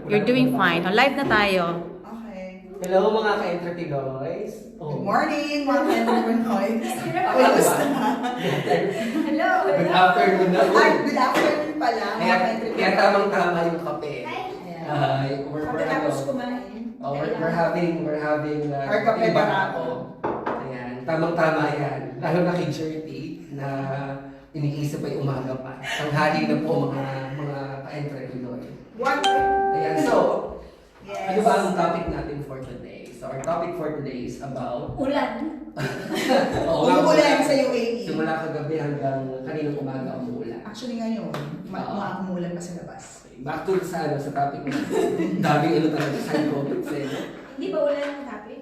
You're doing fine. Live na tayo. Okay. Hello mga ka-Entrepinoys. Good morning mga ka-Entrepinoys. Hello. Good afternoon na. Good afternoon pala mga Kaya ka-Entrepinoys. tamang-tama yung kape. Pagkatapos kumain. We're having Our kape barako. Ayan, tamang-tama yan. Lalo na kay Jerty na iniisip ay umaga pa. Tanghali na po mga ka-Entrepinoy. What? Ayan, so, Yes. ano ba ang topic natin for today? So, our topic for today is about... Ulan. Umuulan sa UAE. Simula kagabi hanggang kaninang umaga umuulan. Actually ngayon, umuulan pa sa labas. Back to sa topic natin. Daming talaga sa COVID eh. Hindi ba ulan ang topic?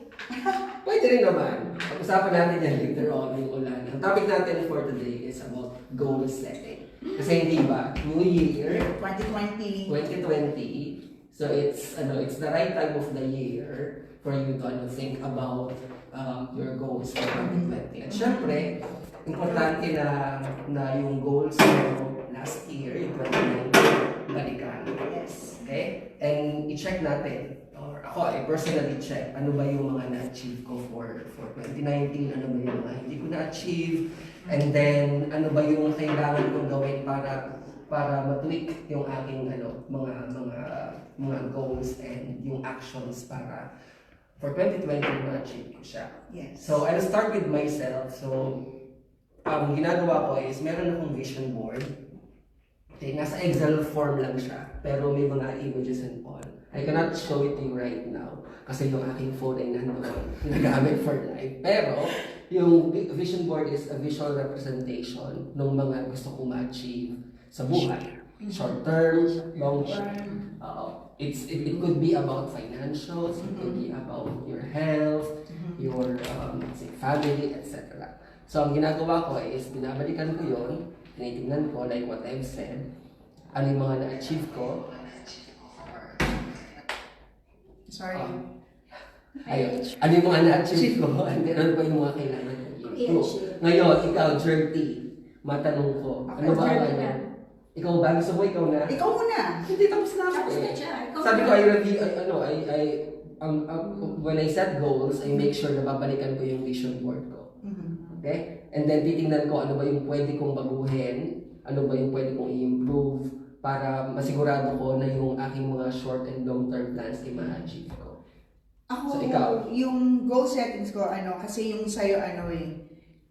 Pwede rin naman. Pag-usapan natin yan later on yung ulan. Ang topic natin for today is about goal setting. Kasi hindi ba, New Year 2020. 2020, so it's the right time of the year for you to think about your goals for 2020. At syempre, importante na yung goals mo last year, yung 2019, balikan. Yes. Okay? And i-check natin, or ako ay personally check, ano ba yung mga na-achieve ko for 2019, ano ba yung mga hindi ko na-achieve, and then ano ba yung kailangan kong gawin para matweak yung aking mga goals and yung actions para for 2020 ma-achieve ko siya. Yes. So I'll start with myself. So ginagawa ko is meron akong vision board. Okay, nasa Excel form lang siya, pero may mga images and all. I cannot show it to you right now kasi yung aking phone ay ginagamit for live. Pero yung vision board is a visual representation ng mga gusto kong ma-achieve sa buhay. Short term, long term. It could be about financials, it could be about your health, your family, etc. So ang ginagawa ko is binabalikan ko yon, tinitingnan ko like what I've said, ano yung mga na-achieve ko. Sorry. Ayun, ano yung mga na-achieve ko, and then ano pa yung mga kailangan ko i-improve. Ngayon, ikaw, Jerty, matanong ko, ano ba ang ikaw ba? Gusto mo ikaw na? Ikaw muna. Hindi, tapos na ako Tapos na eh. siya. Sabi ko, when I set goals, I make sure na babalikan ko yung vision board ko. Okay? And then titingnan ko ano ba yung pwede kong baguhin, ano ba yung pwede kong i-improve para masigurado ko na yung aking mga short and long term plans ay ma-achieve ko. Ako, So, ikaw? yung goal settings ko, kasi yung sa'yo,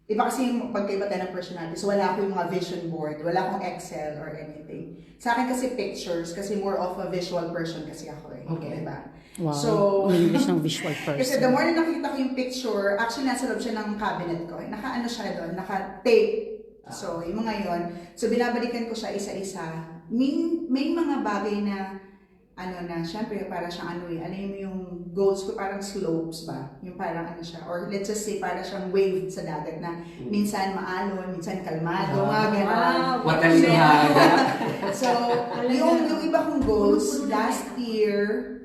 iba kasi yung pagkaiba tayo ng personality. So, wala ako yung mga vision board, wala akong Excel or anything. Sa akin kasi pictures, kasi more of a visual person kasi ako eh. Okay. Diba? Wow. So, English ng visual person. kasi the more na nakikita ko yung picture, actually nasa loob siya ng cabinet ko. Naka-ano siya doon, naka-tape. So, yung mga yon. So, binabalikan ko siya isa-isa. May mga bagay na syempre para siyang yung goals ko parang slopes ba? Yung parang siya. Or let's just say para siyang wave sa dagat na minsan maalon, minsan kalmado, mga gano'n. Matalihaga. So, yung iba kong goals last year,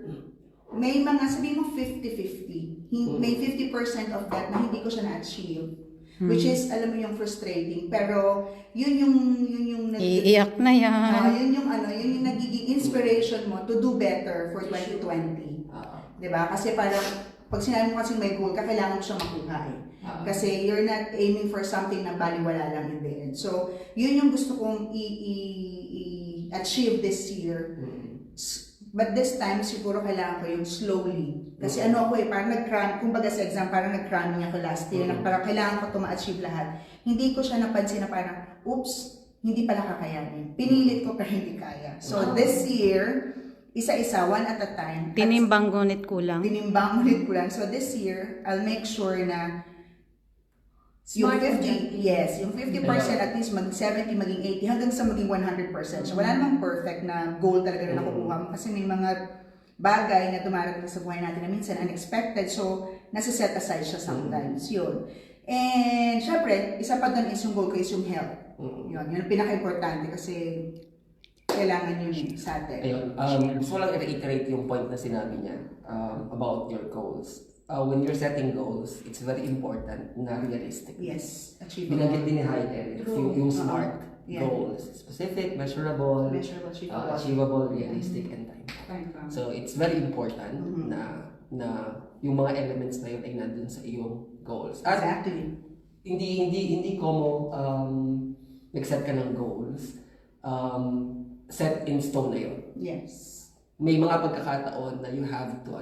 may mga sabihin mo 50-50. May 50% of that na hindi ko siya na-achieve. Which is, alam mo yung frustrating. Pero, yun yung Iiyak na yan. yun yung nagiging inspiration mo to do better for 2020. Diba? Kasi parang, pag sinabi mo kasi may goal ka, kailangan mo siya makuha eh. Kasi you're not aiming for something na baliwala lang in the end. So, yun yung gusto kong i-achieve this year. But this time, siguro kailangan ko yung slowly. Kasi parang nag-cram, kumbaga sa exam, parang nag-cramming ako last year, na parang kailangan ko ito ma-achieve lahat. Hindi ko siya napansin na parang, oops, hindi pala kakayanin. Pinilit ko pero hindi kaya. So this year, isa-isa, one at a time. Tinimbang ngunit kulang. Tinimbang ulit ko lang. So this year, I'll make sure na yung 50, yes, yung 50% at least maging 70, maging 80, hanggang sa maging 100%. So wala namang perfect na goal talaga na nakukuha mo kasi may mga bagay na dumarating sa buhay natin na minsan unexpected. So nasa set aside siya sometimes. Yun. And syempre, isa pa doon is yung goal ko is yung health. Yun ang pinaka-importante kasi kailangan yun sa atin. Ayun, gusto ko lang i-reiterate yung point na sinabi niya about your goals. When you're setting goals, it's very important na realistic. Yes, achievable. Binanggit din ni Hayden, yung SMART. goals. Specific, measurable, achievable, realistic, and time. So it's very important na yung mga elements na yun ay nandun sa iyong goals. At Exactly. hindi como nag-set ka ng goals, set in stone na yun. Yes. May mga pagkakataon na you have to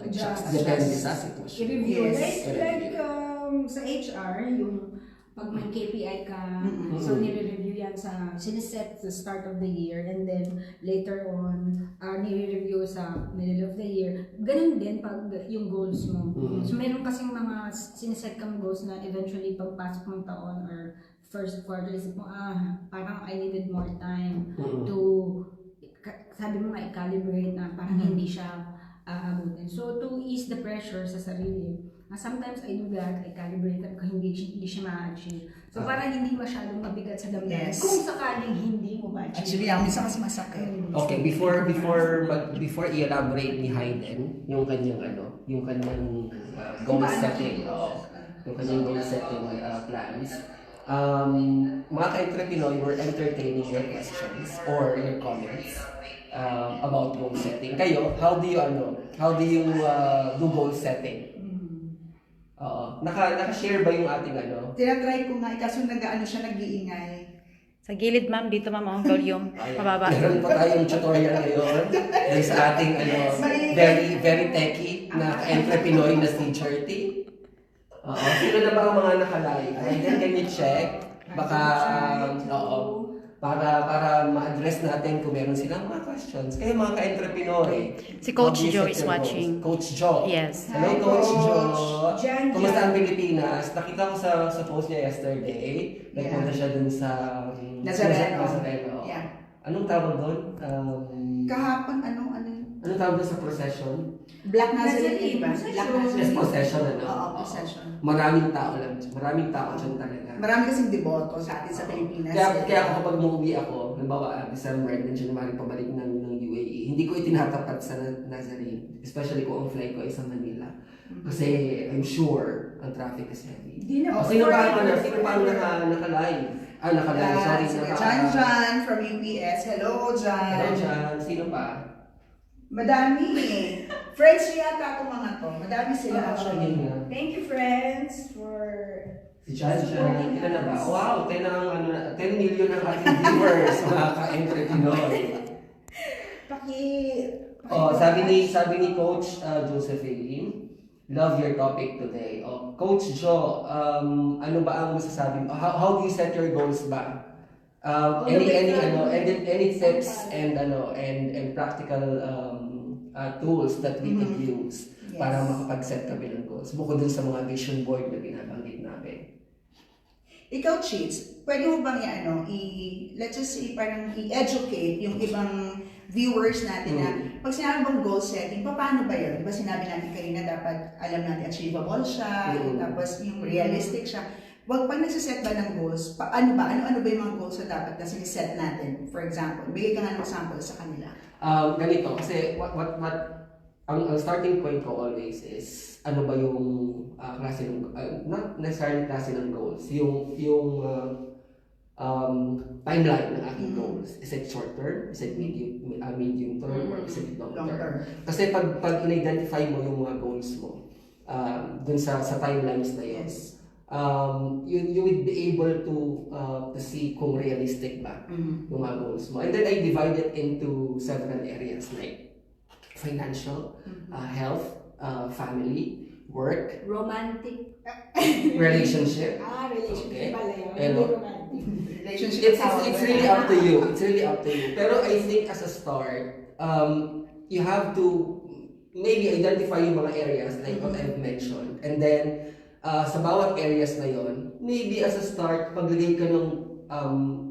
adjust. Depende sa sitwasyon. I-review. Yes. Like sa HR, yung pag may KPI ka, so nire-review yan siniset sa start of the year, and then later on, nire-review sa middle of the year. Ganun din pag yung goals mo. So meron kasing mga siniset kang goals na eventually pagpasok ng taon or first quarter, isip mo, parang I needed more time to, sabi mo nga, i-calibrate na parang hindi siya aabutin. So to ease the pressure sa sarili, sometimes I do that, I calibrate kung hindi siya ma-achieve. So parang hindi masyadong mabigat sa damdamin. Yes. Kung sakaling hindi mo ma-achieve. Actually, ang minsan kasi masakit. Okay, before i-elaborate ni Hayden yung kanyang goal setting, yung kanyang goal setting plans. Mga ka-Entrepinoy, we're entertaining your questions or your comments about goal setting. Kayo, how do you do goal setting? Naka-share ba yung ating Tinatry ko nga, kaso nag-iingay. Sa gilid, ma'am. Dito, ma'am, ang volume. Mababa. Meron pa tayong tutorial ngayon dahil sa ating very, very techy na Entrepinoy na si Charity. Sino na ba ang mga nakalive? And then can you check? Baka, para ma-address natin kung meron silang mga questions. Kayo mga ka-Entrepinoy. Si Coach how do you Joe set is your watching. goals? Coach Joe. Yes. Hello, Coach Joe. Jan. Kumusta ang Pilipinas? Nakita ko sa post niya yesterday. Nagpunta siya dun sa Nazareno. Yeah. Anong tawag doon? Kahapon, Anong tawag doon sa procession? Black Nazarene, Nazarene, diba? procession. Black Yes, Nazarene. procession, Oo, procession. Maraming tao lang. Maraming tao dyan talaga. Marami kasing deboto sa atin sa Pilipinas. Kaya ako kapag umuwi ako, halimbawa December and January pabalik ng UAE, hindi ko itinatapat sa Nazarene. Especially kung ang flight ko ay sa Manila. Kasi I'm sure ang traffic is heavy. Sino pa ang naka-live? Naka-live, sorry. Jan from UPS. Hello, Jan. Hello, Jan. Sino pa? Madami eh. Friends niya yata itong mga to. Madami sila actually. Thank you, friends, for Si Jan, ilan na ba? Wow, 10 million ang ating viewers, mga ka-Entrepinoy. Sabi ni Coach Josephine, love your topic today. Coach Joe, ano ba ang masasabi mo? How do you set your goals ba? Any tips and practical tools that we can use para makapag-set kami ng goals bukod dun sa mga vision board na binabanggit namin. Ikaw, Cheats, pwede mo bang let's just say parang i-educate yung ibang viewers natin na pag sinabi bang goal setting, paano ba yun? Diba sinabi natin kanina dapat alam natin achievable siya, tapos yung realistic siya. Pag nagsiset ba ng goals, ano ba yung mga goals na dapat na siniset natin? For example, bigay ka nga ng example sa kanila. Ganito, kasi ang starting point ko always is ano ba yung klase ng, not necessarily klase ng goals, yung timeline ng aking goals. Is it short term? Is it medium term? Or is it long term? Kasi pag in-identify mo yung mga goals mo, dun sa timelines na yun, you would be able to see kung realistic ba yung mga goals mo. And then I divide it into several areas like financial, health, family, work, romantic relationship. Relationship pala yun. Pero, Relationship. it's really up to you. It's really up to you. Pero I think as a start, you have to maybe identify yung mga areas like what I've mentioned. And then, sa bawat areas na yon, maybe as a start, paglagay ka ng,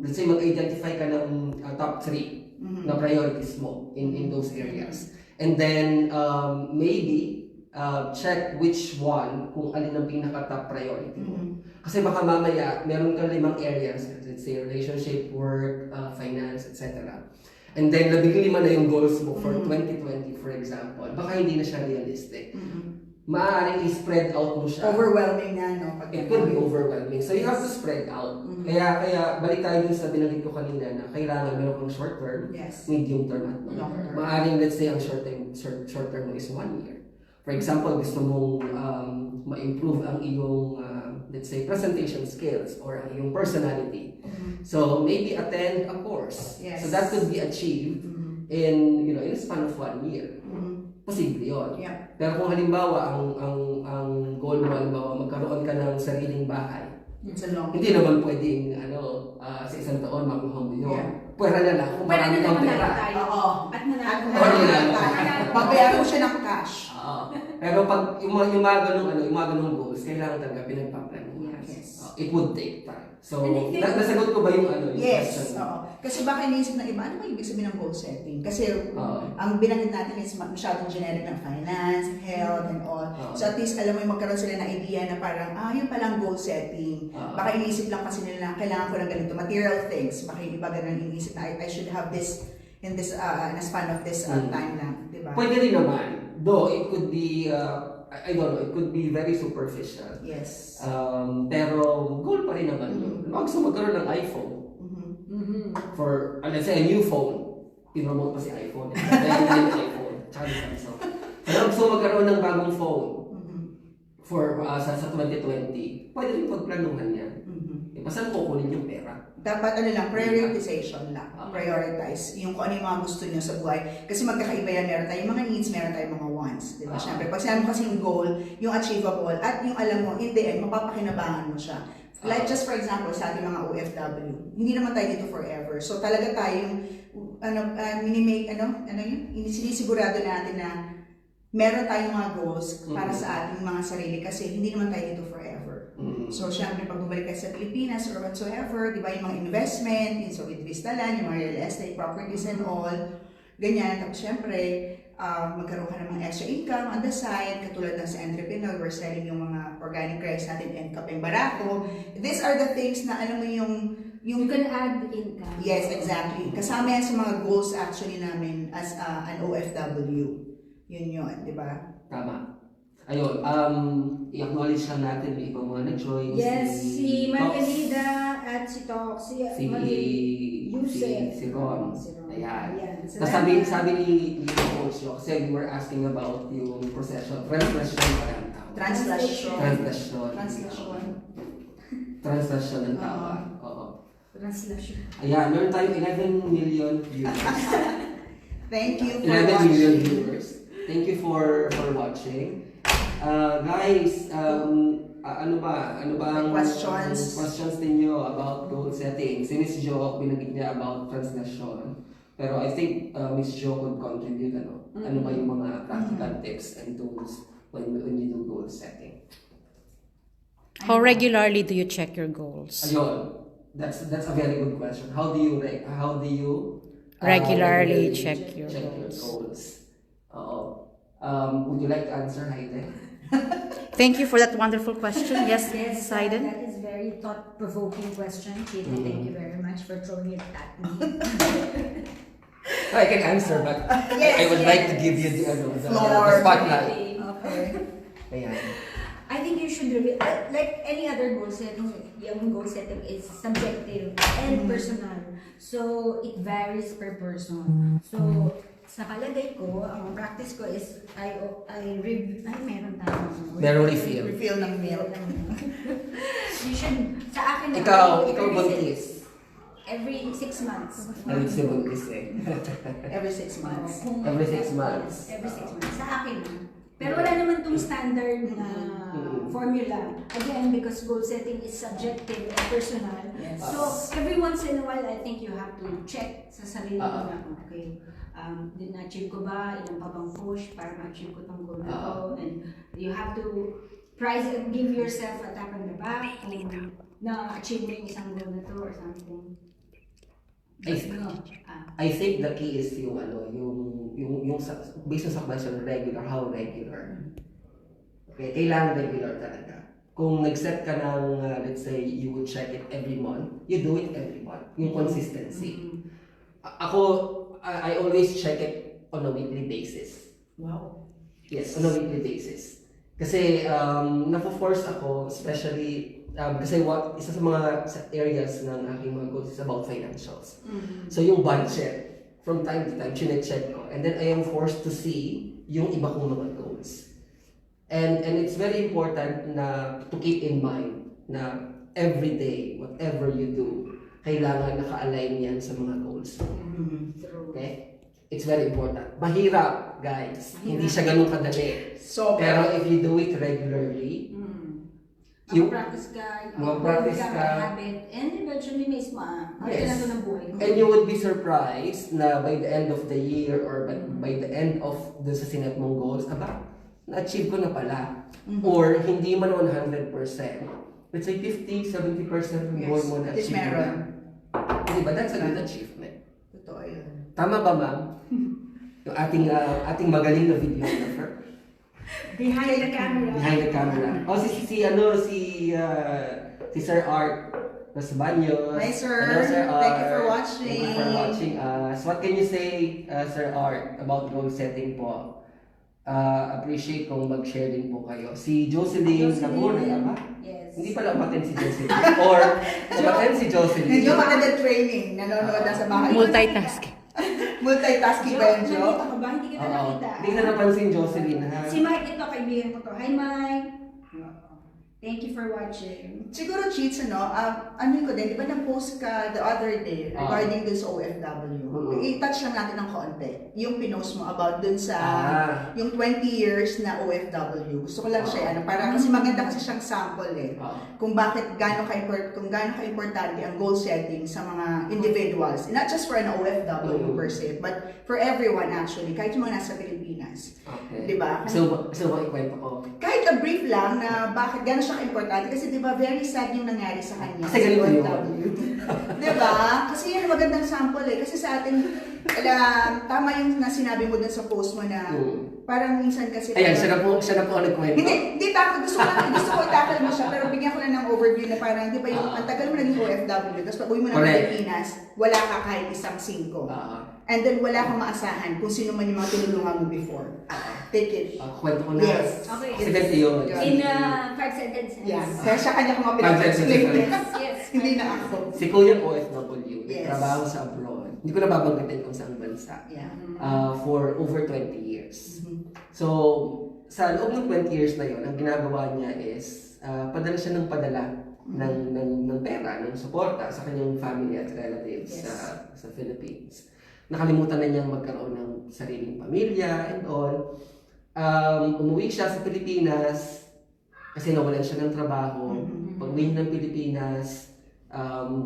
let's say mag-identify ka ng top 3 na priorities mo in those areas. And then, maybe, check which one, kung alin ang pinaka-top priority mo. Kasi baka mamaya, meron kang 5 areas, let's say relationship, work, finance, etc. And then, labing 5 na yung goals mo for 2020, for example. Baka hindi na siya realistic. maaaring i-spread out mo siya. Overwhelming na, no? Pag It could be overwhelming. So you have to spread out. Kaya balik tayo dun sa binanggit ko kanina na kailangan meron kang short term, Yes. medium term at long term. Maaaring let's say ang short term mo is 1 year. For example, gusto mong ma-improve ang iyong let's say presentation skills or ang iyong personality. So maybe attend a course. Yes. So that could be achieved in a span of 1 year. Posible yun. Yeah. Pero kung halimbawa ang goal mo halimbawa magkaroon ka ng sariling bahay, It's a long hindi naman pwedeng sa isang taon makuha mo yun. Yeah. Pwera na lang kung Pwede marami na kang naman pera. tayo. Oo. At manalo. Babayaran mo siya ng cash. Oo. Pero pag yung mga ganung goals, kailangan talaga pinagpaplanuhan. Yes. It would take time. So, And I think- nasagot ko ba yung yung Yes. question? Oo. Kasi baka iniisip ng iba, ano ba ibig sabihin ng goal setting? Kasi Oo. ang binanggit natin is masyadong generic ng finance, health, and all. Oo. So at least alam mo yung magkaroon sila ng idea na parang, yun palang goal setting. Oo. Baka iniisip lang kasi nila na kailangan ko ng ganito, material things. Baka yung iba ganun iniisip na I should have this in this in a span of this time lang, di ba? Pwede rin naman. Though it could be, I don't know, it could be very superficial. Yes. Pero goal pa rin naman yun. Gusto magkaroon ng iPhone. For, let's say, a new phone. Pinromote pa si iPhone. Dahil yung iPhone. Tsaka yung Samsung. Pero gusto magkaroon ng bagong phone for sa 2020, pwede rin pagplanuhan yan. Saan kukunin yung pera? Dapat prioritization lang. Prioritize yung kung ano yung mga gusto nyo sa buhay. Kasi magkakaiba yan, meron tayong mga needs, meron tayong mga wants. Diba? Siyempre, pag sinabi mo kasi yung goal, yung achievable, at yung alam mo, in the end, mapapakinabangan mo siya. Like just for example, sa ating mga OFW, hindi naman tayo dito forever. So talaga tayong, sinisigurado natin na meron tayong mga goals para sa ating mga sarili kasi hindi naman tayo dito forever. So, syempre, pag bumalik ka sa Pilipinas or whatsoever, di ba, yung mga investment, yung with Vistalan, yung mga real estate properties and all, ganyan. Tapos, syempre, magkaroon ka ng mga extra income on the side, katulad ng sa Entrepinoy, we're selling yung mga organic rice natin and kapeng barako. These are the things na, alam mo You can add income. Yes, exactly. Kasama yan sa mga goals actually namin as an OFW. Yun, di ba? Tama. Ayun, i-acknowledge lang natin yung ibang mga nag-join. Yes, si Margarida at si Tok, si Yusef. Si Ron. Si Ron. Ayan. So, Tapos sabi ni Coach Yo, kasi we were asking about yung translation ng tao. Translation ng tao. Oo. Translation. Ayan, meron tayong 11 million viewers. Thank you for 11 million watching. viewers. Thank you for watching. Guys, ano ba ang questions ninyo about goal setting? Si Miss Jo, binanggit niya about translation. Pero I think Miss Jo could contribute ano ba yung mga practical tips and tools when you do goal setting. How regularly do you check your goals? Ayun. That's a very good question. How do you Regularly check your goals? Would you like to answer, Haide? Thank you for that wonderful question. Yes, Yes, Saiden? that is very thought-provoking question. Kitty, thank you very much for throwing it at me. I can answer, but I would like to give you the spotlight. Okay. Ayan. I think you should review, like any other goal setting, yung goal setting is subjective and personal. So, it varies per person. So, sa palagay ko, ang practice ko is, meron tayo. Meron refill. Refill ng milk. You should, sa akin, Ikaw buntis. every 6 months. Ay, si buntis eh. Every 6 months. Every 6 months. Every 6 months. Sa akin na. Pero wala naman tong standard na formula. Again, because goal setting is subjective and personal. Yes. So, every once in a while, I think you have to check sa sarili mo na, okay, na-achieve ko ba? Ilan pa bang push para ma-achieve ko tong goal na to? And you have to give yourself a tap on the back kung na-achieve mo yung isang goal na to or something. I think the key is yung based on sa question, regular, how regular. Okay, kailangan regular talaga. Kung nag-set ka ng, let's say, you would check it every month, you do it every month. Yung consistency. Ako, I always check it on a weekly basis. Wow. Yes, on a weekly basis. Kasi napo-force ako, especially kasi isa sa mga areas ng aking mga goals is about financials. So yung budget, from time to time, chinecheck ko. And then I am forced to see yung iba kong mga goals. And it's very important na to keep in mind na every day, whatever you do, kailangan naka-align yan sa mga goals. Okay? It's very important. Mahirap, guys. Hindi siya ganun kadali. So, Pero if you do it regularly, you- practice ka, mag-practice ka, habit, and eventually mismo, Yes. kailangan ng buhay. and you would be surprised na by the end of the year or by the end of dun sa sinet mong goals, na-achieve ko na pala. Or hindi man 100%. Let's say 50-70% ng goal mo Yes, na-achieve mo meron. na. Diba? That's a good achievement. Totoo yun. Tama ba, ma'am? Yung ating magaling na videographer. Behind the camera. Behind the camera. Si Sir Art Los Baños. Hi, sir. Hello, Sir Art. Thank you for watching. Thank you for watching us. What can you say, Sir Art, about goal setting po? Appreciate kung mag-share din po kayo. Si Jocelyn Laguna, ba? Yes. Hindi pala umaten si Jocelyn. Or umaten si Jocelyn. Medyo maganda training. Nanonood na sa bahay. Multitasking. Multitasking ba yun, Jo? Nandito ka ba? Hindi kita Oo. nakita. Hindi ka napansin, Jocelyn, ha? Si Mike, ito, kaibigan ko to. Hi, Mike. Thank you for watching. Siguro, Cheats, ano ko din, di ba nag-post ka the other day regarding dun sa OFW? I-touch lang natin ng konti. Yung pinost mo about dun sa, yung 20 years na OFW. Gusto ko lang siya, parang kasi maganda kasi siyang sample kung bakit gaano ka-importante ang goal setting sa mga individuals. Not just for an OFW per se, but for everyone actually, kahit yung mga nasa Pilipinas. Okay. Di ba? So ba ikwento ko? Kahit a brief lang na bakit gano'n siya ka-importante kasi 'di ba very sad yung nangyari sa kanya. Kasi ganito yun. 'Di ba? Kasi yan magandang sample kasi sa atin tama yung sinabi mo dun sa post mo na parang minsan kasi Ayan, siya na po ang nagkwento. hindi gusto ko i-tackle mo siya pero bigyan ko lang ng overview na parang 'di ba yung ang tagal mo naging OFW tapos pag uwi mo ng Pilipinas wala ka kahit isang 5. And then wala kang maasahan kung sino man yung mga tinulungan mo before. Take it. Kwento ko na. Yes. Okay. Kasi ganito yun. In 5 sentences. Yeah. Kaya siya kanya ko mga Five pinag-explain. sentences. Yes. Hindi na ako. Si Kuya OFW, Yes. trabaho sa abroad. Hindi ko nababanggitin kung saan bansa. Yeah. For over 20 years. So, sa loob ng 20 years na yun, ang ginagawa niya is, padala siya ng ng pera, ng suporta sa kanyang family at relatives sa Philippines. Nakalimutan na niyang magkaroon ng sariling pamilya and all. Umuwi siya sa Pilipinas kasi nawalan siya ng trabaho. Pag-uwi niya ng Pilipinas,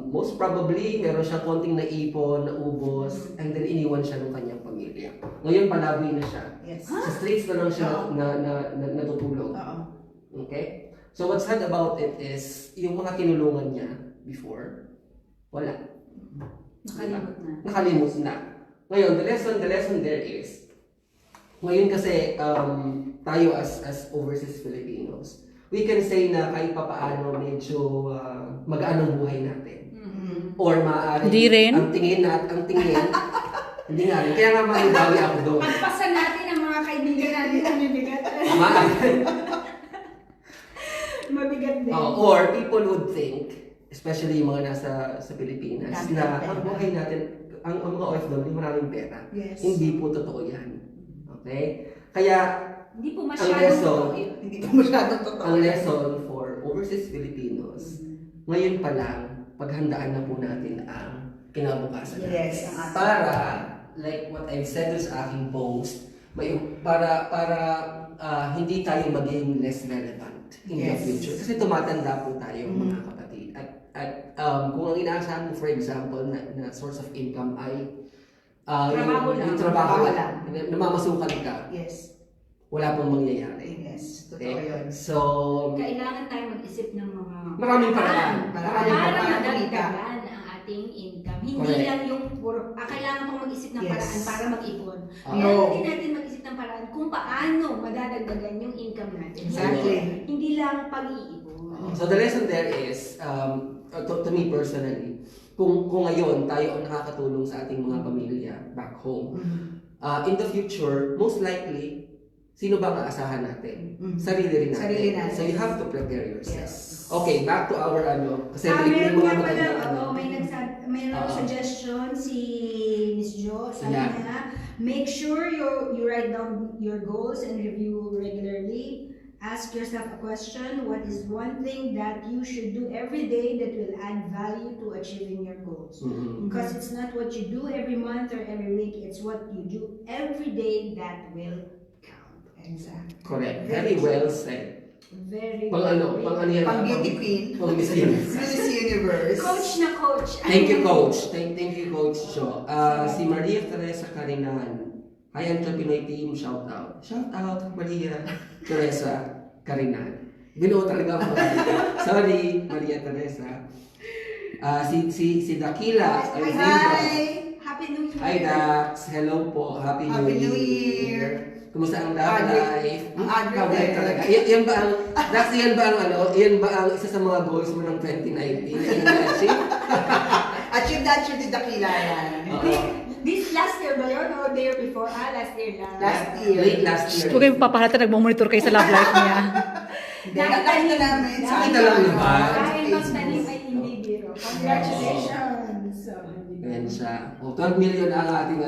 most probably meron siya konting naipon, naubos, and then iniwan siya ng kanyang pamilya. Ngayon palaboy na siya. Yes. Sa streets na lang siya natutulog. Okay? So what's sad about it is, yung mga tinulungan niya before, wala. Nakalimot na. Ngayon, the lesson there is, ngayon kasi tayo as overseas Filipinos, we can say na kahit papaano medyo magaan ang buhay natin. Or maaari, Hindi rin. ang tingin, hindi nga rin. Kaya nga mahibawi ako doon. Pagpasan natin ang mga kaibigan natin ang mabigat. Mabigat din. Or people would think, especially yung mga nasa Pilipinas, na ang buhay natin, ang mga OFW, maraming pera. Yes. Hindi po totoo yan. Okay? Kaya, Hindi po ang masyadong lesson, totoo yun. Hindi pa masyadong totoo. ang lesson for overseas Filipinos, ngayon pa lang, paghandaan na po natin ang kinabukasan natin. Yes, ang ating Para, like what I've said sa aking post, para hindi tayo maging less relevant in the future. Kasi tumatanda po tayo, mga kapatid. At kung ang inaasahan mo, for example, na source of income ay yung trabaho lang, namamasukan ka, Yes. wala pong mangyayari. Yes. Totoo yun. So, Kailangan tayo mag-isip ng mga maraming paraan. para madagdagan ang ating income. Hindi Correct. lang yung puro, kailangan pong mag-isip ng Yes. paraan para mag-ipon. Ah. Kailangan din natin mag-isip ng paraan kung paano madadagdagan yung income natin. Exactly. Hindi lang pag-iipon. So the lesson there is, to me personally, kung ngayon tayo ang nakakatulong sa ating mga pamilya back home, in the future, most likely, sino ba ang aasahan natin? Sarili rin natin. Sarili natin. So you have to prepare yourself. Yes. Okay, back to our kasi meron mga nga pala, magandang mayroong suggestion si Miss Jo. Sabi Yeah. niya, make sure you write down your goals and review regularly. Ask yourself a question, what is one thing that you should do every day that will add value to achieving your goals? Because it's not what you do every month or every week, it's what you do every day that will count. Exactly. Correct. Very well said. Very Pang yan? Pang beauty queen. Pang Miss Universe. Miss Universe. Coach na coach. Thank you, Coach. Thank you, Coach Jo. Si Maria Teresa Carinan. Hi, Entrepinoy team. Shout out. Shout out, Maria Teresa Carinan. Binuo talaga ako. Sorry, Maria Teresa. Si Dakila. Hi! Happy New Year. Hi, Dax. Hello po. Happy New Year. Kumusta ang love life? Love life talaga. Yan ba ang, Dax, yan ba ang isa sa mga goals mo ng 2019 na achieve? Achieve ni Dakila yan. This last year ba yun o the year before? Last year lang. Late last year. Huwag kayong papahalata, nagmamonitor kayo sa love life niya. Nakita namin. Nakita lang naman. Dahil magtanim ay hindi biro. Congratulations! Ayan siya. 12 million ang ating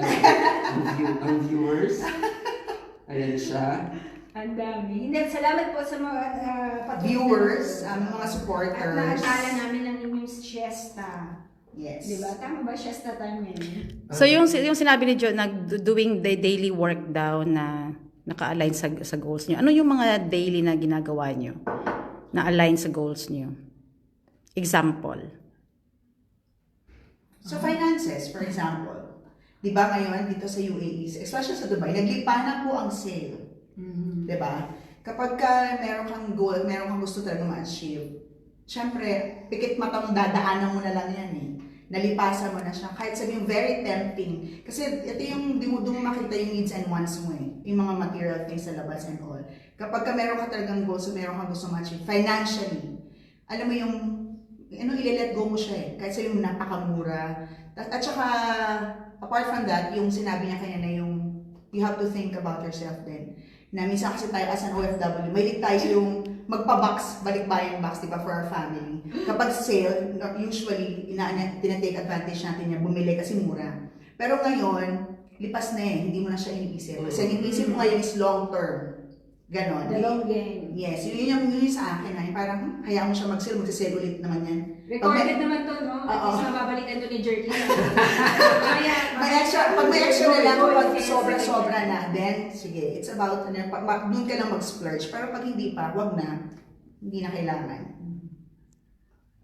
ang viewers. Ayan siya. Ang dami. Hindi, salamat po sa mga Viewers, mga At supporters. naatala namin ang inyong siesta. Yes. Diba? Tama ba? Siesta time yun? So yung sinabi ni Jo, doing the daily work daw na naka-align sa goals niyo. Ano yung mga daily na ginagawa niyo na align sa goals niyo? Example. So finances, for example. Di ba ngayon dito sa UAE, especially sa Dubai, naglipa na po ang sale. Di ba? Kapag meron kang goal, meron kang gusto talaga ma-achieve, syempre, pikit matang dadaanan mo na lang yan eh. Nalipasan mo na siya. Kahit sabihin, very tempting. Kasi ito yung doon mo makita yung needs and wants mo eh. Yung mga material things sa labas and all. Kapag meron ka talagang goals, meron kang gusto ma-achieve, financially, alam mo yung, ile-let go mo siya eh. Kahit sabihin mo, napakamura. At saka, apart from that, yung sinabi niya kanya na yung, you have to think about yourself din. Na minsan kasi tayo as an OFW, may tayo yung magpa-box, balikbayan box, diba, for our family. Kapag sale, usually, tinatake advantage natin niya, bumili kasi mura. Pero ngayon, lipas na eh, hindi mo na siya iniisip. Kasi ang iniisip mo ngayon is long term. Ganon. The long game. Yes, yun yung sa akin ay parang hayaan mo siya mag-sale, magsisale ulit naman yan. Recorded naman to, no? At least mababalikan to ni Jerky. Pag may extra na lang, pag sobra-sobra na, then, sige, it's about, doon ka lang mag-splurge. Pero pag hindi pa, wag na, hindi na kailangan.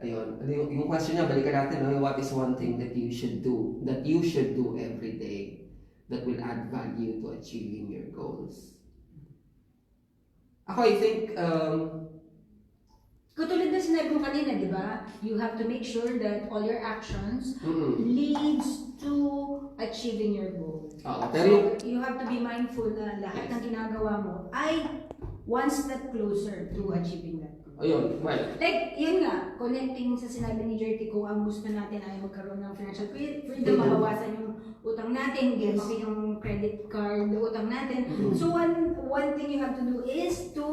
Ayun. Yung question niya, balikan natin, no? What is one thing that you should do every day that will add value to achieving your goals? Ako, I think, Katulad na sinabi mo kanina, di ba? You have to make sure that all your actions leads to achieving your goal. Pero So, you have to be mindful na lahat ng ginagawa mo ay one step closer to achieving that goal. ayun, well, Like, yun nga, connecting sa sinabi ni Jerky, kung ang gusto natin ay magkaroon ng financial freedom, mabawasan yung utang natin, hindi Yes. yung credit card utang natin. So, one thing you have to do is to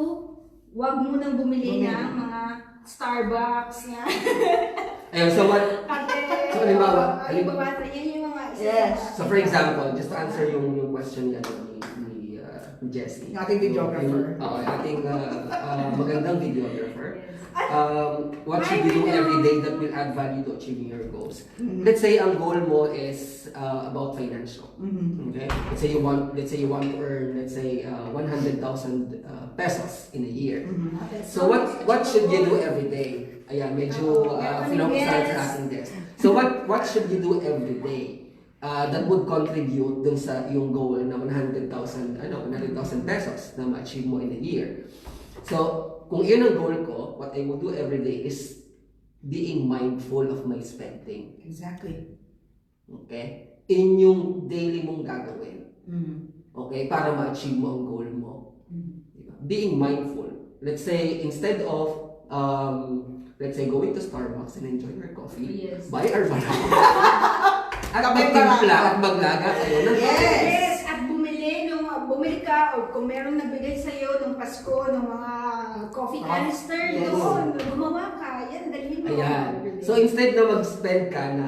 wag mo nang bumili ng mga Starbucks nga. ayun, so what, so halimbawa, Bawasan yan yung mga Yes. so for example, just to answer yung question niya ni Jessie. Yung ating videographer. Oo, ating magandang videographer. What should you do every day that will add value to achieving your goals? Let's say ang goal mo is about financial. Okay? Let's say you want to earn 100,000 pesos in a year. So what should you do every day? Ayan, medyo philosophical sa ating guest. So what should you do every day that would contribute dun sa yung goal na 100,000 pesos na ma-achieve mo in a year? So kung yun ang goal ko, what I will do every day is being mindful of my spending. Exactly. Okay? In yung daily mong gagawin. Okay? Para ma-achieve mo ang goal mo. Diba? Being mindful. Let's say, instead of, going to Starbucks and enjoy your coffee, Yes. buy our at magtimpla at maglaga kayo ng Yes! At bumili ng bumili ka o kung merong nagbigay sa'yo ng Pasko ng mga coffee canister, doon, gumawa ka. Yan, dalhin mo. Ayan. So instead na mag-spend ka na,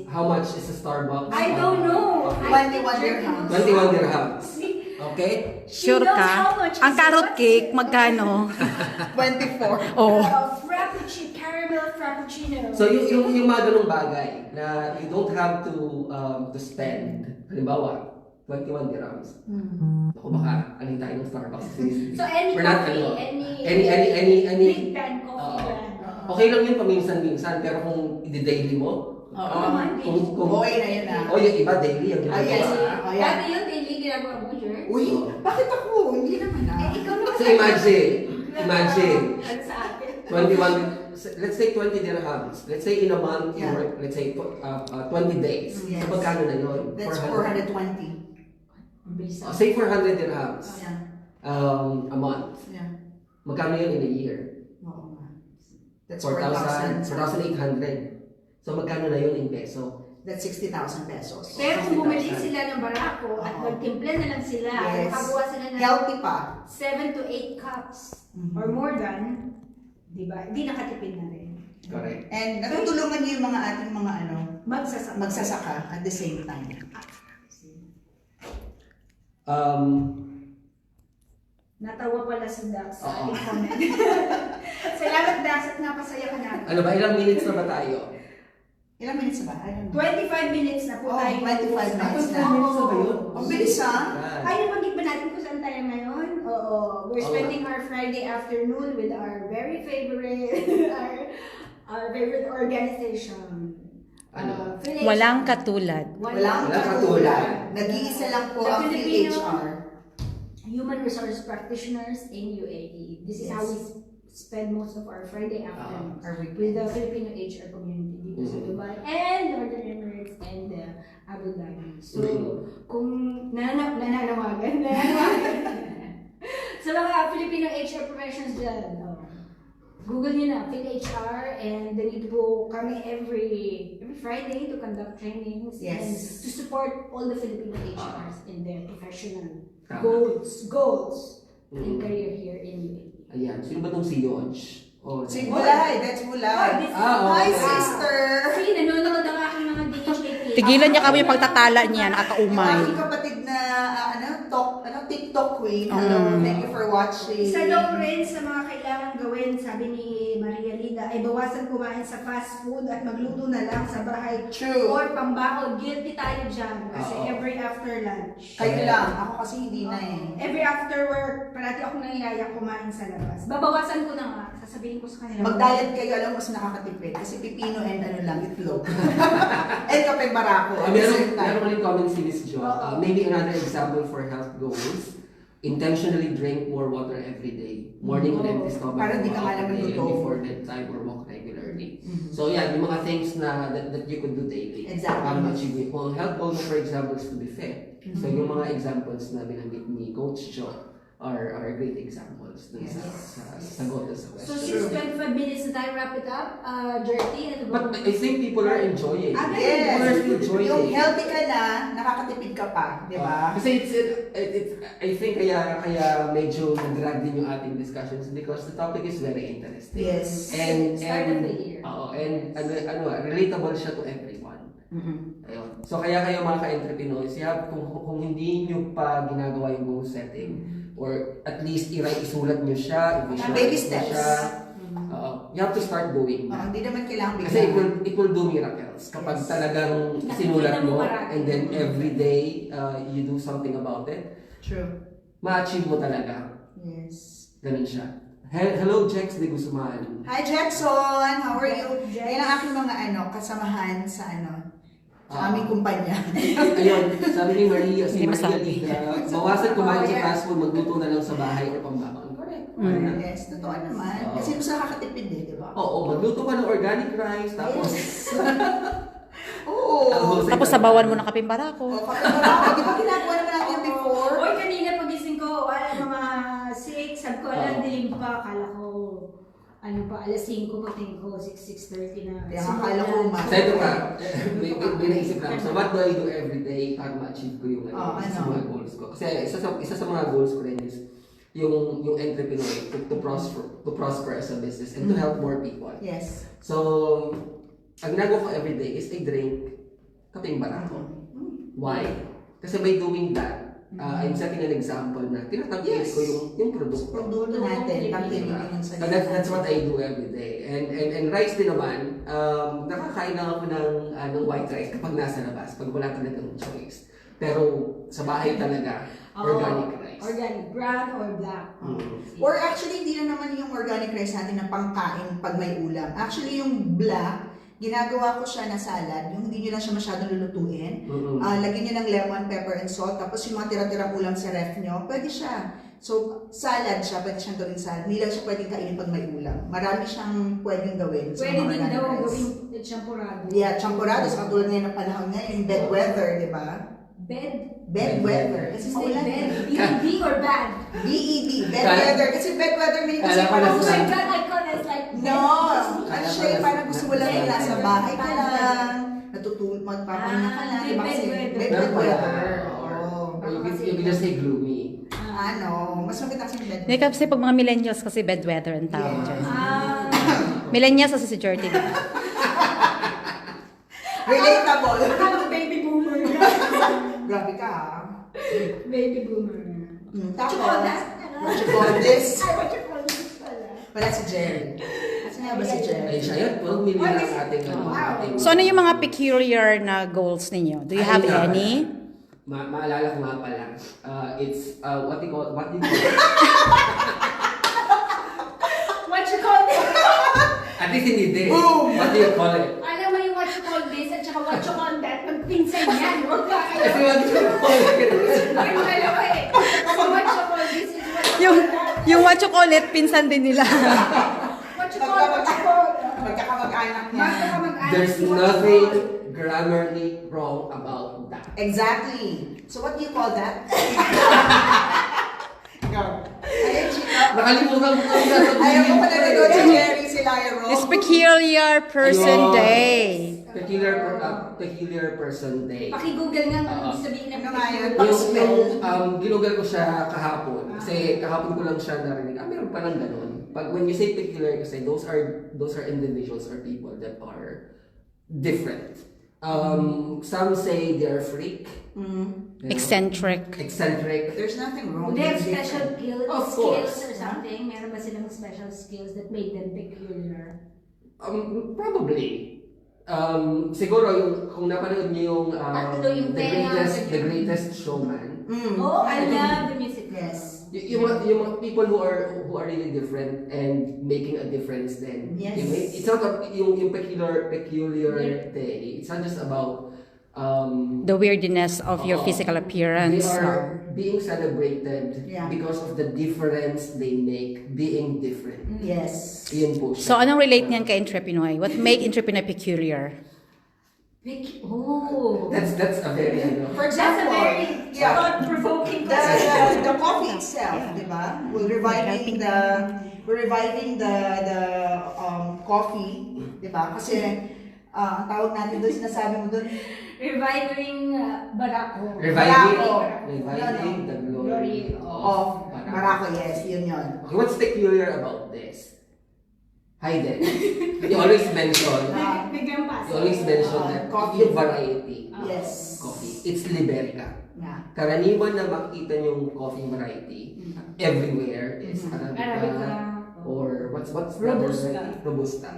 how much is a Starbucks? I don't know. 21 dirhams. 21 dirhams. Okay? Sure ka? Ang carrot cake, magkano? 24. Oh. Frappuccino, caramel frappuccino. So yung mga ganung bagay na you don't have to spend, halimbawa, 21 dirhams. Ako baka aling tayo ng Starbucks. So any We're not, coffee, any big brand coffee brand. okay lang yun paminsan-minsan, pero kung i-daily mo, Okay na yun na. o yung iba daily yung Ah, yes. ginagawa. Oh, yan. Dati yun, daily ginagawa mo, Jer. Uy, bakit ako? Hindi naman Ikaw naman. So imagine, Ano sa akin? 21, let's say 20 dirhams. Let's say in a month, you Yeah. work, let's say 20 days. Yes. So magkano na yun? That's 420. Say 400 dirhams Yeah. a month. Yeah. Magkano yun in a year? Oo nga. That's 4,000, 4,000. 4,800. So magkano na yun in peso? That's 60,000 pesos. Pero kung bumili sila ng barako at Oo. magtimpla na lang sila, Yes. nakagawa sila ng Healthy pa. 7 to 8 cups Mhm. or more than, di ba? Di nakatipid na rin. Correct. And natutulungan niyo yung mga ating mga Magsasaka. magsasaka at the same time. Natawa pala si Dax sa ating comment. Salamat Dax at napasaya ka natin. Ano ba, ilang minutes na ba tayo? Ilang minutes ba? I don't know. 25 minutes na po Oh, tayo. 25 minutes na. minutes na ba yun? Ang bilis ah. Ay, nabanggit ba natin kung saan tayo ngayon? Oo. We're spending our Friday afternoon with our very favorite, our favorite organization. Ano? PhilHR. Walang katulad. Walang katulad. katulad. Nag-iisa lang po The ang Filipino PHR. Human Resource Practitioners in UAE. This is Yes. how we spend most of our Friday afternoons Our weekends. with the Filipino HR community dito sa Dubai and Northern Emirates and Abu Dhabi. So, kung nananawagan sa mga Filipino HR professionals dyan, Google nyo na, PhilHR, and dito po kami every Friday to conduct trainings Yes. and to support all the Filipino HRs in their professional Tama. goals and career here in UAE. Ayan, sino ba itong si Yodge? Oh, Si Bulay, that's Bulay. this is Hi, okay. sister! See, nanonood ang aking mga DHAP. Tigilan niya kami yung pagtatala niya, Yung nakakaumay. aking kapatid na, TikTok queen. Hello, thank you for watching. Isa daw rin sa mga kailangan gawin, sabi ni Maria Lida, ay bawasan kumain sa fast food at magluto na lang sa bahay. True. Or pambaon. Guilty tayo dyan kasi Oo. every after lunch. Kayo lang. Ako kasi hindi na eh. Every after work, parati ako nangyayang kumain sa labas. Babawasan ko na nga. Sasabihin ko sa kanila. Mag-diet kayo, alam mo mas nakakatipid. Kasi pipino and lang, itlog. And kape barako. At the same time. Meron ulit comment si Miss Jo. Maybe another example for health goals. Intentionally drink more water every day. Morning and empty stomach. Para di ka nga naman and luto. before bedtime or walk regularly. So yeah, yung mga things na that you could do daily. Exactly. Para ma-achieve it. Kung health goals, for example, is to be fit. So yung mga examples na binanggit ni Coach Jo are great examples dun sa sagot sa So question. since 25 minutes na tayo wrap it up, Jerty, ano ba? But I think people are enjoying. People Yes. are still enjoying Yung it. healthy ka na, nakakatipid ka pa. Di ba? Kasi I think kaya medyo nag-drag din yung ating discussions because the topic is very interesting. Yes. And Start of the year. and relatable siya to everyone. Ayun. So kaya kayo mga ka-entrepreneurs, kung hindi nyo pa ginagawa yung goal setting, or at least isulat nyo siya, i-visualize Baby nyo steps. siya, you have to start doing that. Hindi naman kailangan bigla. Kasi it will do miracles kapag talagang sinulat mo and then every day you do something about it, True. ma-achieve mo talaga. Yes. Ganun siya. Hello, Jex de Guzman. Hi Jackson! How are you? Jax. Yan ang aking mga kasamahan sa sa aming kumpanya. Ayun, sabi ni Maria, Hindi masabi. bawasan kumain sa fast food, magluto na lang sa bahay or pambaon. Correct. Yes, totoo naman. Oo. Kasi mas nakakatipid eh, di ba? Oo, magluto ka ng organic rice, tapos Oo. Tapos sabawan mo ng kaping barako. O, kapag di ba ginagawa naman natin before? Oy, kanina pagising ko, mga 6, sabi ko, Oo. dilim pa, akala ko, ano pa, alas 5 pating ko, 6:30 na. Kaya akala ko So ito nga, may naisip lang. So what do I do every day para ma-achieve ko yung isa sa mga goals ko? Kasi isa sa mga goals ko rin is yung Entrepinoy to prosper as a business and to help more people. Yes. So, ang ginagawa ko every day is I drink kapeng barako. Why? Kasi by doing that, I'm setting an example na tinatangkilik ko yung produkto. Produkto natin, tangkilikin yung So salita. that's what I do every day. And rice din naman, nakakain lang ako ng white rice kapag nasa labas, pag wala talagang choice. Pero sa bahay talaga, organic rice. Organic, brown or black. Or actually, hindi na naman yung organic rice natin na pangkain pag may ulam. Actually, yung black, ginagawa ko siya na salad, yung hindi nyo lang siya masyadong lulutuin. Lagyan nyo ng lemon, pepper, and salt. Tapos yung mga tira-tirang ulam sa ref nyo, pwede siya. So, salad siya, pwede siyang gawing salad. Hindi lang siya pwedeng kainin pag may ulam. Marami siyang pwedeng gawin. Pwede din daw gawing champurado. Yeah, champurado. Sa katulad ngayon ng panahon ngayon, bad weather, di ba? Bad weather. Kasi maulan. B-E-D or bad? B-E-D, bad weather. Kasi bad weather meaning kasi parang Oh my God, I call it like no! Ano siya yung parang gusto mo lang yung nasa bahay ka lang, magpapahinga ka lang, diba kasi bad weather. Or you can just say gloomy. Mas maganda kasi bad Hindi kasi pag mga millennials kasi bad weather ang tawag dyan. Millennials kasi si Jordan. Relatable. Ano, baby boomer. Grabe ka ha. Baby boomer. Tapos, What you call this? Ay, what you call this pala? Wala si Jerry. Kasi nga ba si Jerry? Ay, siya yun. 12 million ang ating So ano yung mga peculiar na goals ninyo? Do you have any? Maalala ko nga pala. It's what do you call What you call this? At least hindi din. Boom! What do you call it? Alam mo yung what you call this at saka what you call that, magpinsan yan. Huwag ka Kasi what do you call it? Yung dalawa eh. So what you call this is what you Yung, call that. yung what you call it, pinsan din nila. What you call, what you call. Magkakamag-anak niya. Magkakamag-anak There's si what you nothing call. grammarly wrong about that. Exactly. So what do you call that? Go. Ayun, Chico. Nakalimutan ko kung nasa Ayaw ko pa nanonood si Jerry, si Lyra Ro. It's Peculiar Person Ayun. Day. Peculiar person day. Paki-google nga kung sabihin na Ano nga yun? Ginugal ko siya kahapon. Kasi kahapon ko lang siya narinig. Meron pa lang ganun. Pag when you say peculiar, kasi those are individuals or people that are different. Some say they're freak. Eccentric. Eccentric. There's nothing wrong. They have with special different. Of skills course. or something? Meron ba silang special skills that make them peculiar? Probably. Siguro kung napanood niyo yung Tatlo yung tenga, the greatest showman. Oh, I love the music. Yes. Yung mga people who are really different and making a difference then. Yes. It's not yung peculiar day. It's not just about The weirdness of your physical appearance. They are being celebrated Yeah. because of the difference they make being different. Yes. Yun po siya. So anong relate niyan kay Entrepinoy? What make Entrepinoy peculiar? Oh. That's a very For That's a example, very yeah. thought-provoking the question. the coffee itself, di ba? We're reviving the coffee, di ba? Kasi ang tawag natin doon, sinasabi mo doon, Reviving Barako. Reviving the glory of Barako, yes, yun yun. Okay, what's peculiar about this? Hayden, you always mention Biglang pass. that coffee. yung variety Yes. coffee. It's Liberica. Yeah. Karaniwan na makita yung coffee variety everywhere is Arabica. or what's Robusta. the variety? Robusta.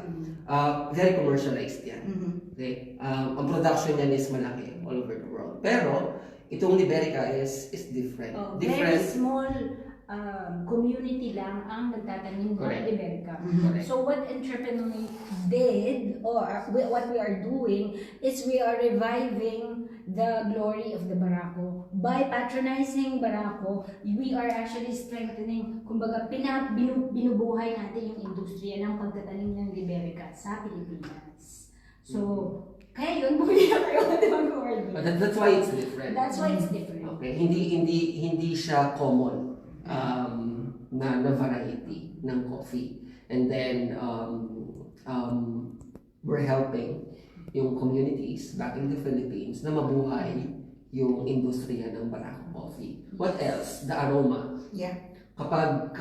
Very commercialized yan. Okay? Ang production niyan is malaki all over the world. Pero itong Liberica is different. Very small community lang ang nagtatanim ng Correct. Liberica. Correct. So what Entrepinoy did, or what we are doing, is we are reviving the glory of the Barako. By patronizing Barako, we are actually strengthening, kumbaga, binubuhay natin yung industriya ng pagtatanim ng Liberica sa Pilipinas. So, kaya yun, bumili na kayo mag-order. But that's why it's different. That's why it's different. Okay, hindi siya common na variety ng coffee. And then, we're helping yung communities back in the Philippines na mabuhay yung industriya ng Barako Coffee. What else? The aroma. Yeah. Kapag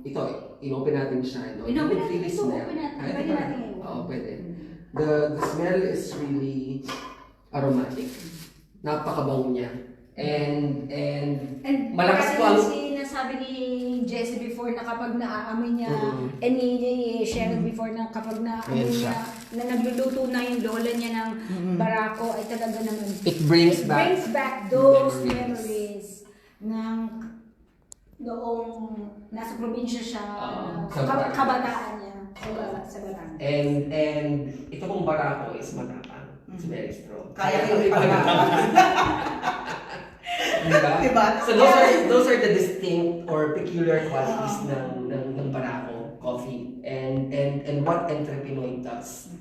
ito, in-open natin siya, no? In-open You natin really ito, smell. open natin. Ay, Pwede diba? natin ngayon. Oo, pwede. The smell is really aromatic. Napakabango niya. And malakas po ang... sinasabi ni Jessie before na kapag naaamoy niya, and ni Sharon before na kapag naaamoy Ayan niya, siya. na nagluluto na yung lola niya ng barako, ay talaga naman. It brings back those memories ng noong nasa probinsya siya, sa Batangas. kabataan niya sa Batangas. And ito pong Barako is matapang. It's very strong. Kaya kayo ipagkakaroon. Diba? Diba? So those are the distinct or peculiar qualities ng Barako coffee and what Entrepinoy does.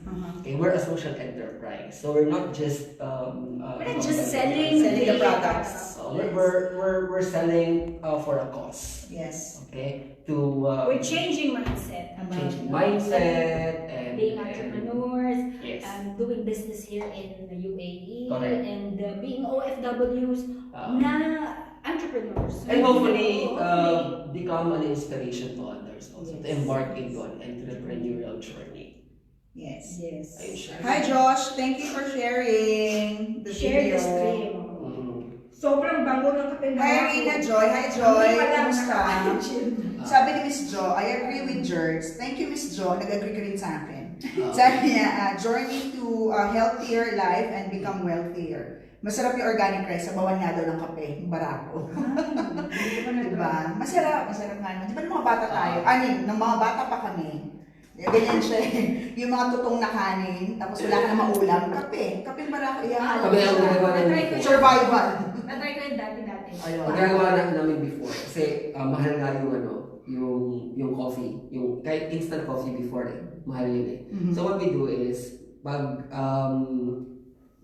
Okay, we're a social enterprise, so we're not just We're not just selling the products. We're selling for a cause. Yes. Okay, to We're changing mindset. change mindset and Being entrepreneurs, yes. doing business here in the UAE, Correct. and being OFWs na entrepreneurs. And hopefully, become an inspiration to others also, to embark into an entrepreneurial journey. Yes. Yes. Ayun siya. Hi Josh, thank you for sharing the Share video. the stream. Sobrang bango ng kape na Hi Rina Joy, hi Joy, Hindi pa lang kumusta? nakaka-imagine. Sabi ni Miss Jo, I agree with Jerks. Thank you Miss Jo, nag-agree ka rin sa akin. Sabi niya, journey to a healthier life and become wealthier. Masarap yung organic rice, sabawan nga daw ng kape, yung Barako. Diba? Masarap nga naman. Di ba ng mga bata tayo? Ng mga bata pa kami. Ganyan siya yung mga tutong na kanin, tapos wala ka na maulam, kape Barako, iyan. Kami ang ginagawa namin before. Survival. Na-try ko yung dati. Ayun. Ang ginagawa namin before, kasi mahal nga yung coffee, yung kahit instant coffee before mahal yun eh. So what we do is, pag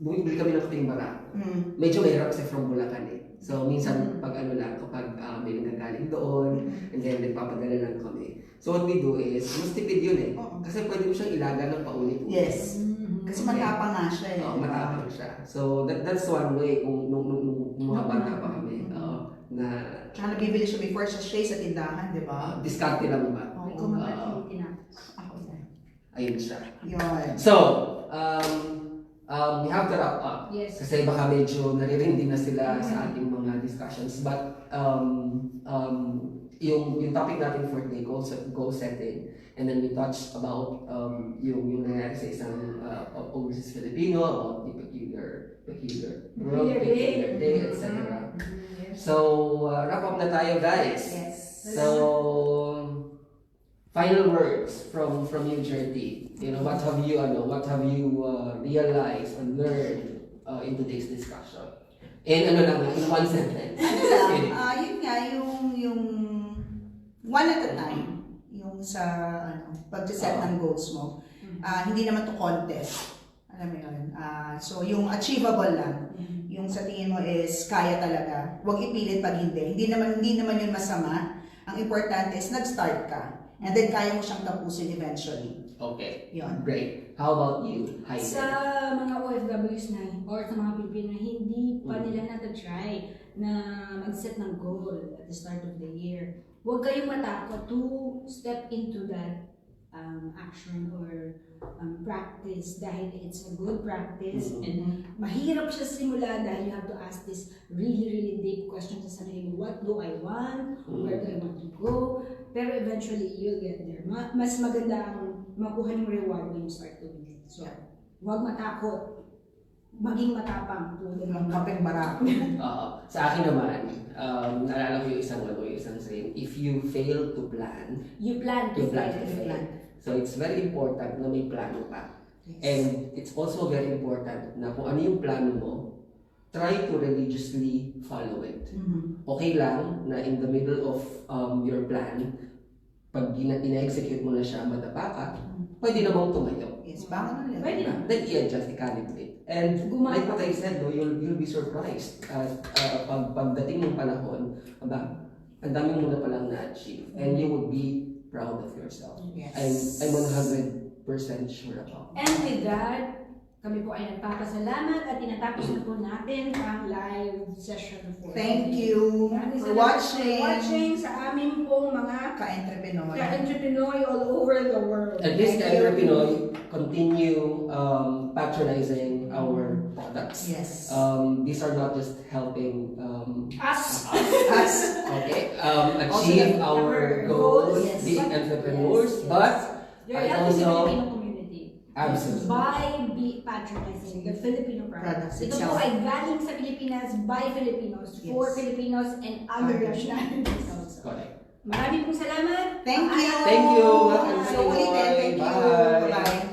bumibili kami ng kapeng Barako, medyo mahirap kasi from Bulacan eh. So minsan pag kapag may nagagaling doon, and then nagpapadala lang kami. So what we do is, mas tipid yun eh. Kasi pwede mo siyang ilaga ng paulit-ulit. Yes. Kasi matapang nga siya eh. Matapang siya. So that's one way kung nung mga bata pa kami na Tsaka nabibili siya before siya sa tindahan, di ba? diskarte lang ba? May kumagat tinapos. Ako din. Ayun siya. Yun. So, we have to wrap up. Yes. Kasi baka medyo naririndi na sila sa ating mga discussions. But yung topic natin for today, goal setting, and then we touched about yung nangyari sa isang overseas Filipino, about the peculiar day, etc. So, wrap up na tayo, guys. Yes. So, final words from you, Jerty. You know, what have you realized and learned in today's discussion? In one sentence. Yun nga, yung one at a time, yung sa pag-set ng goals mo. Hindi naman to contest. Alam mo yun. So, yung achievable lang. Yung sa tingin mo is kaya talaga. Huwag ipilit pag hindi. Hindi naman yun masama. Ang importante is nag-start ka. And then kaya mo siyang tapusin eventually. Okay. Yun. Great. How about you, Heidi? Sa mga OFWs na, or sa mga Pilipino na hindi pa nila natatry na mag-set ng goal at the start of the year, huwag kayong matakot to step into that action or practice dahil it's a good practice and mahirap siya simula dahil you have to ask this really deep question sa sarili mo. What do I want? Where do I want to go? Pero eventually, you'll get there. Mas maganda ang makuha ng reward when you start doing it. So, huwag matakot. Maging matapang. Yung kapeng Barako. Sa akin naman, naalala ko yung isang saying, if you fail to plan, You plan to you plan to fail. fail. So it's very important na may plano ka. Yes. And it's also very important na kung ano yung plano mo, try to religiously follow it. Okay lang na in the middle of your plan, pag ina-execute mo na siya, madapa ka, pwede namang tumayo. Yes, baka na Pwede na. Then i-adjust, i-calibrate. And like what I said, no, you'll be surprised pagdating ng panahon, ang dami mo na palang na-achieve. And you would be proud of yourself. Yes. I'm 100% sure about it. And with that, kami po ay nagpapasalamat at tinatapos na po natin ang live session for Thank today. you Maraming for salamat watching. sa amin pong mga Ka-Entrepinoy. ka-entrepreneur all over the world. At least Thank you. Entrepinoy continue patronizing our products. Yes. These are not just helping Us. Us. okay, Also achieve the- our goals, Yes. being But- entrepreneurs, yes, yes. but You're I helping the also Filipino community. absolutely. By patronizing the Filipino products. Products Ito itself. po ay galing sa Pilipinas, by Filipinos, for Yes. Filipinos, and other Other nationalities also. Correct. Maraming pong salamat. Thank you. Thank you. Bye. So, ulitin. Thank you. Bye. Bye.